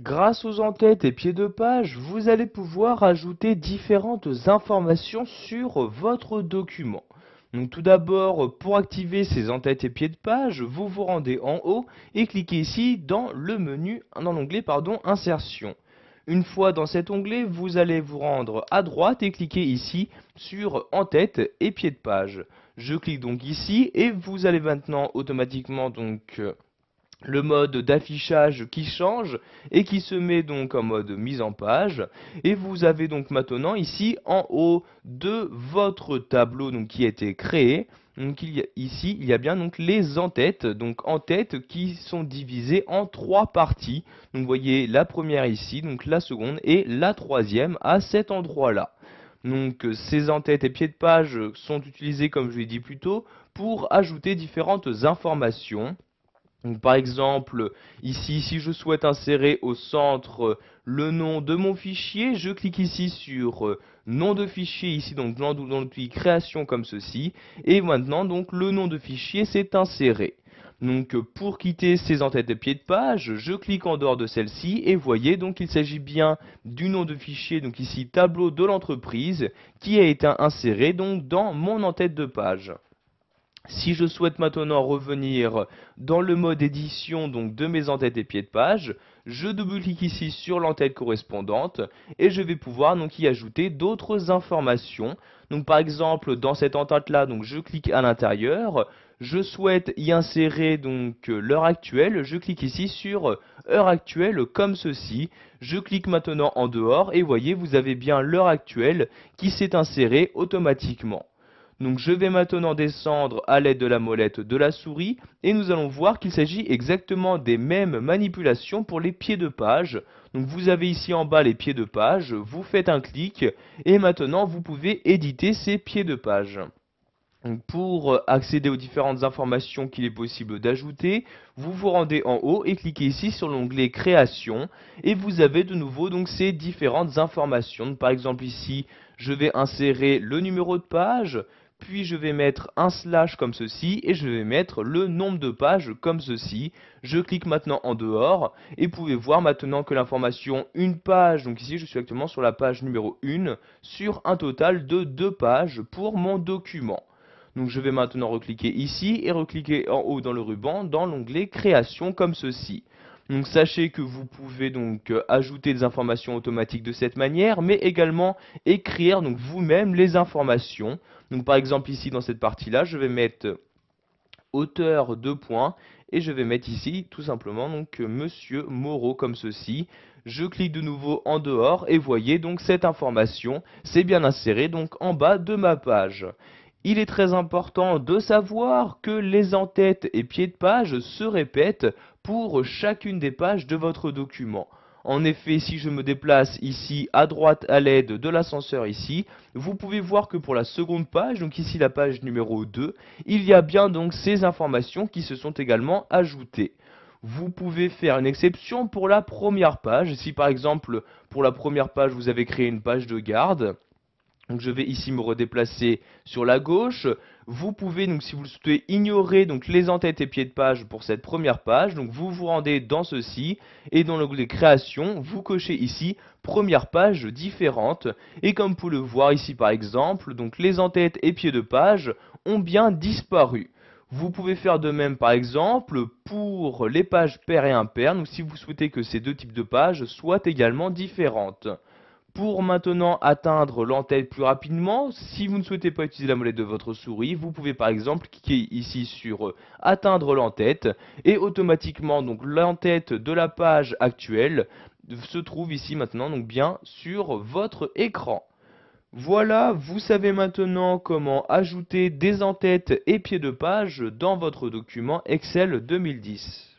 Grâce aux en-têtes et pieds de page, vous allez pouvoir ajouter différentes informations sur votre document. Donc tout d'abord, pour activer ces en-têtes et pieds de page, vous vous rendez en haut et cliquez ici dans le menu, dans l'onglet Insertion. Une fois dans cet onglet, vous allez vous rendre à droite et cliquer ici sur en-tête et pieds de page. Je clique donc ici et vous allez maintenant automatiquement le mode d'affichage qui change et qui se met donc en mode mise en page, et vous avez donc maintenant ici en haut de votre tableau donc qui a été créé, donc ici il y a bien donc les en-têtes, donc en-têtes qui sont divisées en trois parties. Donc vous voyez la première ici, donc la seconde et la troisième à cet endroit là. Donc ces en-têtes et pieds de page sont utilisés, comme je l'ai dit plus tôt, pour ajouter différentes informations. Donc, par exemple, ici, si je souhaite insérer au centre le nom de mon fichier, je clique ici sur nom de fichier, ici donc dans l'outil création comme ceci, et maintenant donc le nom de fichier s'est inséré. Donc pour quitter ces en-têtes et pieds de page, je clique en dehors de celle-ci et voyez donc il s'agit bien du nom de fichier, donc ici tableau de l'entreprise, qui a été inséré donc dans mon en-tête de page. Si je souhaite maintenant revenir dans le mode édition donc de mes en-têtes et pieds de page, je double-clique ici sur l'en-tête correspondante et je vais pouvoir donc y ajouter d'autres informations. Donc par exemple dans cette en-tête là, donc je clique à l'intérieur, je souhaite y insérer donc l'heure actuelle, je clique ici sur heure actuelle comme ceci. Je clique maintenant en dehors et voyez vous avez bien l'heure actuelle qui s'est insérée automatiquement. Donc je vais maintenant descendre à l'aide de la molette de la souris et nous allons voir qu'il s'agit exactement des mêmes manipulations pour les pieds de page. Donc vous avez ici en bas les pieds de page, vous faites un clic et maintenant vous pouvez éditer ces pieds de page. Donc pour accéder aux différentes informations qu'il est possible d'ajouter, vous vous rendez en haut et cliquez ici sur l'onglet création et vous avez de nouveau donc ces différentes informations. Donc, par exemple ici, je vais insérer le numéro de page, puis je vais mettre un slash comme ceci et je vais mettre le nombre de pages comme ceci. Je clique maintenant en dehors et vous pouvez voir maintenant que l'information une page, donc ici je suis actuellement sur la page numéro 1 sur un total de 2 pages pour mon document. Donc je vais maintenant recliquer ici et recliquer en haut dans le ruban dans l'onglet création comme ceci. Donc sachez que vous pouvez donc ajouter des informations automatiques de cette manière, mais également écrire donc vous-même les informations. Donc par exemple ici dans cette partie-là, je vais mettre auteur de points et je vais mettre ici tout simplement donc Monsieur Moreau comme ceci. Je clique de nouveau en dehors et voyez donc cette information c'est bien inséré donc en bas de ma page. Il est très important de savoir que les en-têtes et pieds de page se répètent pour chacune des pages de votre document. En effet, si je me déplace ici à droite à l'aide de l'ascenseur ici, vous pouvez voir que pour la seconde page, donc ici la page numéro 2, il y a bien donc ces informations qui se sont également ajoutées. Vous pouvez faire une exception pour la première page. Si par exemple pour la première page vous avez créé une page de garde, donc je vais ici me redéplacer sur la gauche. Vous pouvez, donc si vous le souhaitez, ignorer donc les en-têtes et pieds de page pour cette première page. Donc vous vous rendez dans ceci et dans l'onglet création, vous cochez ici première page différente. Et comme vous pouvez le voir ici par exemple, donc les en-têtes et pieds de page ont bien disparu. Vous pouvez faire de même par exemple pour les pages paires et impaires. Donc si vous souhaitez que ces deux types de pages soient également différentes. Pour maintenant atteindre l'entête plus rapidement, si vous ne souhaitez pas utiliser la molette de votre souris, vous pouvez par exemple cliquer ici sur atteindre l'entête et automatiquement donc l'entête de la page actuelle se trouve ici maintenant donc bien sur votre écran. Voilà, vous savez maintenant comment ajouter des en-têtes et pieds de page dans votre document Excel 2010.